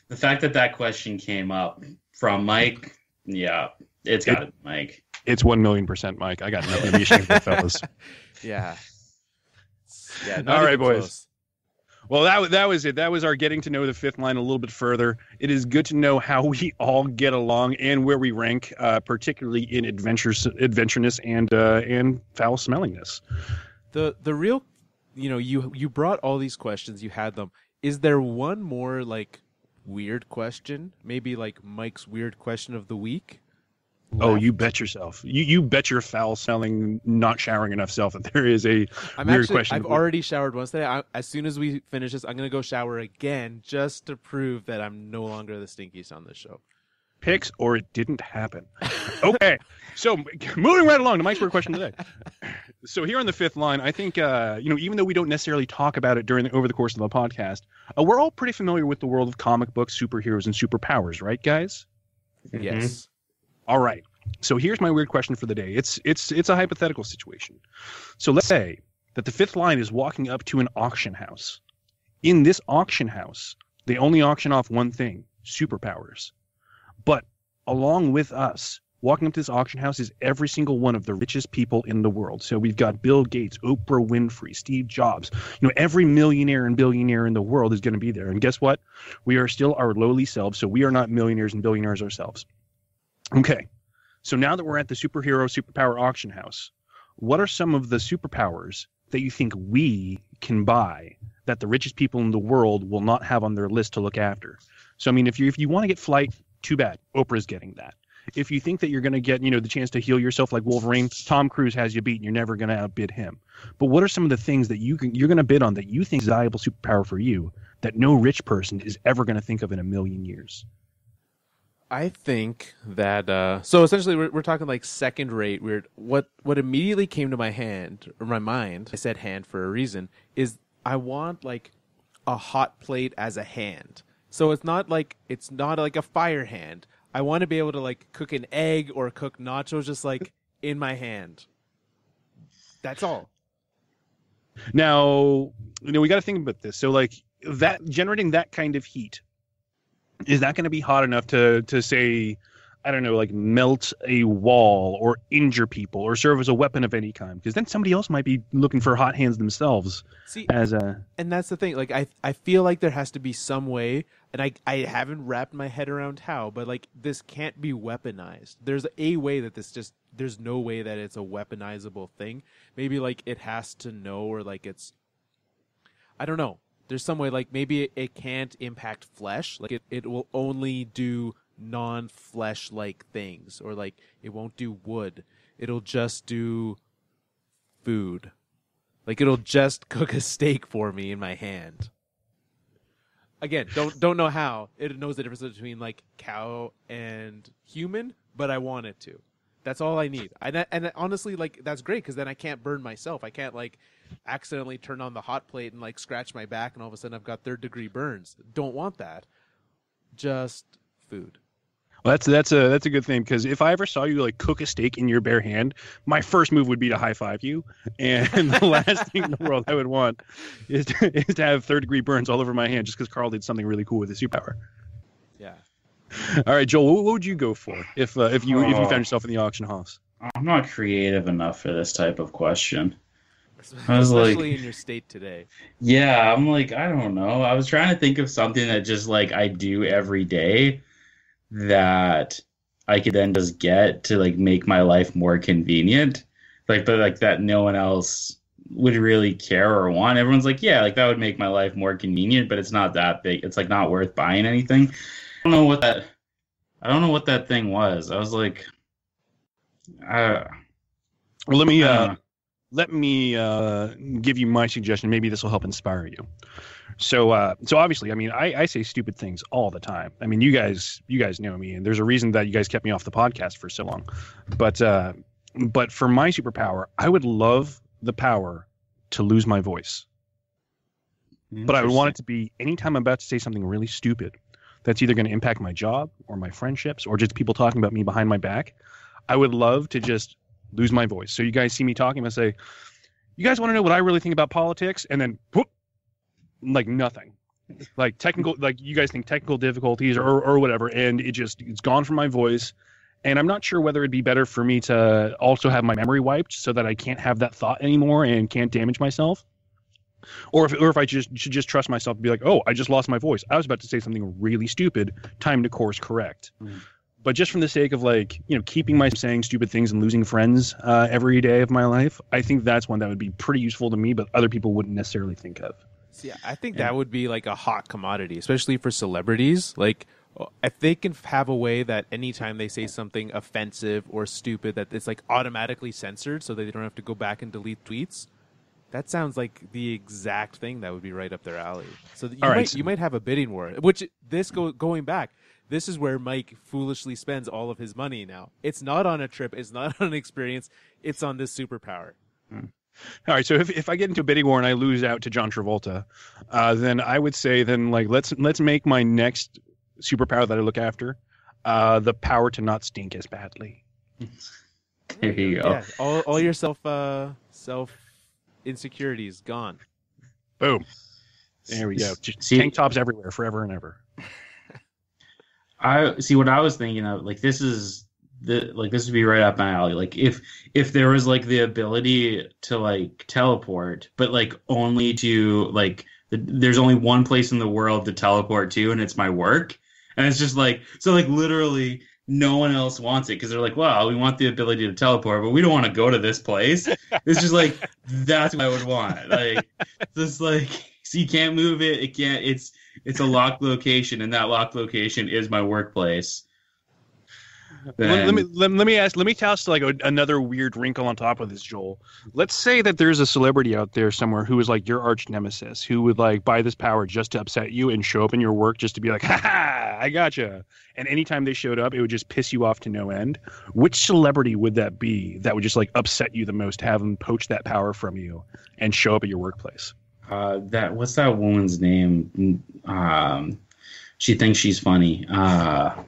the fact that question came up from Mike, yeah, it's got to be Mike. It's 1,000,000% Mike. I got nothing to be ashamed of, fellas. Yeah. Yeah. All right, boys. Close. Well, that was it. That was our getting to know the fifth line a little bit further. It is good to know how we all get along and where we rank, particularly in adventureness and foul smellingness. The real. You brought all these questions. You had them. Is there one more like weird question? Maybe like Mike's weird question of the week? Oh, you bet yourself. You bet your foul-smelling, not showering enough self that there is a weird question. I've already showered once today. As soon as we finish this, I'm going to go shower again just to prove that I'm no longer the stinkiest on this show. picks or it didn't happen. Okay, so moving right along to my square question today. So here on the fifth line, I think even though we don't necessarily talk about it over the course of the podcast, we're all pretty familiar with the world of comic books, superheroes, and superpowers, right, guys? Yes. All right. So here's my weird question for the day. It's a hypothetical situation. So let's say that the fifth line is walking up to an auction house. In this auction house, they only auction off one thing: superpowers. But along with us, walking up to this auction house is every single one of the richest people in the world. So we've got Bill Gates, Oprah Winfrey, Steve Jobs. Every millionaire and billionaire in the world is going to be there. And guess what? We are still our lowly selves, so we are not millionaires and billionaires ourselves. Okay. So now that we're at the superpower auction house, what are some of the superpowers that you think we can buy that the richest people in the world will not have on their list to look after? So, I mean, if you want to get flight, too bad. Oprah's getting that. If you think that you're going to get, the chance to heal yourself like Wolverine, Tom Cruise has you beat and you're never going to outbid him. But what are some of the things that you're going to bid on that you think is a valuable superpower for you that no rich person is ever going to think of in a million years? I think that so essentially we're talking like second rate weird. What immediately came to my mind, I said hand for a reason, is I want like a hot plate as a hand. So it's not like a fire hand. I want to be able to like cook an egg or cook nachos just like in my hand. That's all. Now, we got to think about this. So like that generating that kind of heat, is that going to be hot enough to say, I don't know, like melt a wall or injure people or serve as a weapon of any kind? Because then somebody else might be looking for hot hands themselves. And that's the thing. Like I feel like there has to be some way, and I haven't wrapped my head around how, but like this can't be weaponized. There's a way that there's no way that it's a weaponizable thing. Maybe like it has to know, or like I don't know. There's some way, like maybe it can't impact flesh. Like it will only do non-flesh-like things, or like it won't do wood. It'll just do food. Like it'll just cook a steak for me in my hand. Again, don't know how. It knows the difference between like cow and human, but I want it to. That's all I need. And honestly, like that's great because then I can't burn myself. I can't like accidentally turn on the hot plate and like scratch my back and all of a sudden I've got third-degree burns. Don't want that. Just food. Well, that's a good thing, because if I ever saw you like cook a steak in your bare hand, my first move would be to high five you, and the last thing in the world I would want is to have third-degree burns all over my hand just because Carl did something really cool with his superpower. Yeah. All right, Joel, what would you go for if you found yourself in the auction house? I'm not creative enough for this type of question. Especially in your state today. Yeah, I'm like, I don't know. I was trying to think of something that just like I do every day that I could then just get to like make my life more convenient. But like that no one else would really care or want. Everyone's like, yeah, like that would make my life more convenient, but it's not that big. It's like not worth buying anything. I don't know what that thing was. I was like, well, let me give you my suggestion. Maybe this will help inspire you. So obviously, I mean, I say stupid things all the time. I mean, you guys know me, and there's a reason that you guys kept me off the podcast for so long. But for my superpower, I would love the power to lose my voice. But I would want it to be anytime I'm about to say something really stupid that's either going to impact my job or my friendships or just people talking about me behind my back. I would love to just lose my voice. So you guys see me talking, I say, you guys want to know what I really think about politics? And then whoop, like nothing. Like technical, like you guys think technical difficulties or whatever, and it's gone from my voice. And I'm not sure whether it'd be better for me to also have my memory wiped so that I can't have that thought anymore and can't damage myself. Or if I should just trust myself to be like, oh, I just lost my voice. I was about to say something really stupid. Time to course correct. But just from the sake of like, keeping my saying stupid things and losing friends every day of my life, I think that's one that would be pretty useful to me, but other people wouldn't necessarily think of. See, I think that would be like a hot commodity, especially for celebrities. Like if they can have a way that anytime they say something offensive or stupid, that it's like automatically censored so that they don't have to go back and delete tweets. That sounds like the exact thing that would be right up their alley. So you might have a bidding war. Which going back, This is where Mike foolishly spends all of his money now. It's not on a trip. It's not on an experience. It's on this superpower. All right, so if I get into a bidding war and I lose out to John Travolta, then I would say let's make my next superpower that I look after the power to not stink as badly. There you go. Yeah, all your self insecurities gone. Boom. There we go. Just See, tank tops everywhere, forever and ever. I see what I was thinking of. Like this would be right up my alley. Like if there was like the ability to like teleport, but like only to like there's only one place in the world to teleport to, and it's my work. And it's just like so like literally no one else wants it because they're like, well, we want the ability to teleport, but we don't want to go to this place. It's just like that's what I would want. Like just like so you can't move it. It can't. It's a locked location, and that locked location is my workplace. Let me toss like another weird wrinkle on top of this, Joel. Let's say that there's a celebrity out there somewhere who is like your arch nemesis, who would like buy this power just to upset you and show up in your work just to be like, ha ha, I gotcha. And anytime they showed up, it would just piss you off to no end. Which celebrity would that be that would just like upset you the most, have them poach that power from you and show up at your workplace? What's that woman's name? She thinks she's funny. I'm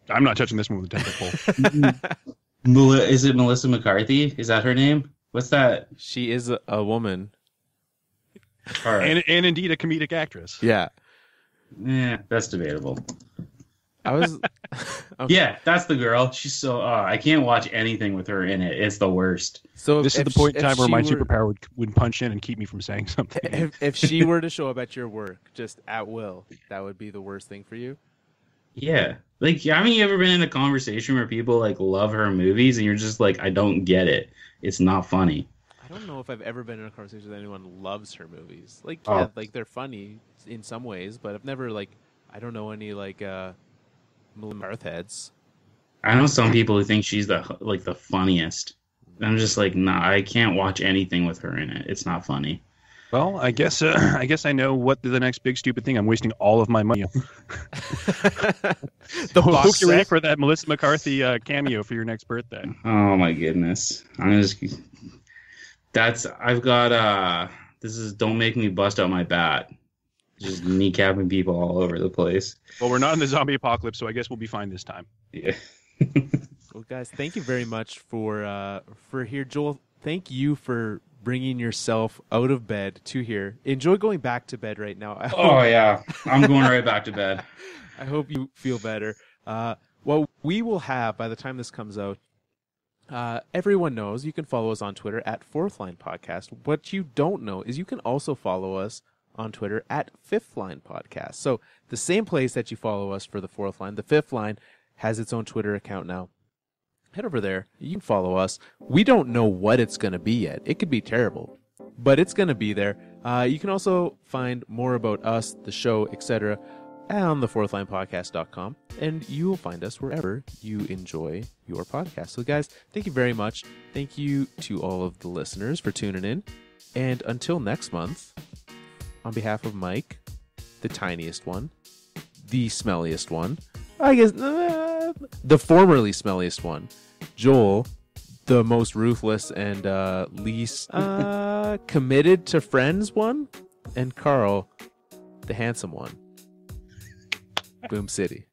not touching this one with a 10-foot pole. Is it Melissa McCarthy? Is that her name? What's that? She is a woman. All right. And indeed a comedic actress. Yeah. Yeah, that's debatable. I was. Okay. Yeah, that's the girl. She's so. I can't watch anything with her in it. It's the worst. So this is the point in time where my superpower would punch in and keep me from saying something. If she were to show up at your work just at will, that would be the worst thing for you. Yeah. Like, haven't you ever been in a conversation where people like love her movies and you're just like, I don't get it. It's not funny. I don't know if I've ever been in a conversation with anyone who loves her movies. Like, Oh. yeah, like they're funny in some ways, but I've never like, I don't know any like Marth heads. I know some people who think she's the funniest. I'm just like, nah, I can't watch anything with her in it. It's not funny. Well, I guess I know what the next big stupid thing I'm wasting all of my money on. The box Hope you're ready set. for that Melissa McCarthy cameo for your next birthday. Oh my goodness. Don't make me bust out my bat. Just kneecapping people all over the place. Well, we're not in the zombie apocalypse, so I guess we'll be fine this time. Yeah. Well, guys, thank you very much for here, Joel. Thank you for bringing yourself out of bed to here. Enjoy going back to bed right now. Oh yeah, I'm going right back to bed. I hope you feel better. What we will have by the time this comes out, everyone knows you can follow us on Twitter at Fourth Line Podcast. What you don't know is you can also follow us on Twitter at Fifth Line Podcast. So the same place that you follow us for the Fourth Line, the Fifth Line has its own Twitter account now. Head over there. You can follow us. We don't know what it's going to be yet. It could be terrible, but it's going to be there. You can also find more about us, the show, etc. on thefourthlinepodcast.com, and you will find us wherever you enjoy your podcast. So, guys, thank you very much. Thank you to all of the listeners for tuning in. And until next month, on behalf of Mike, the tiniest one, the smelliest one, I guess the formerly smelliest one, Joel, the most ruthless and least committed to friends one, and Carl, the handsome one. Boom City.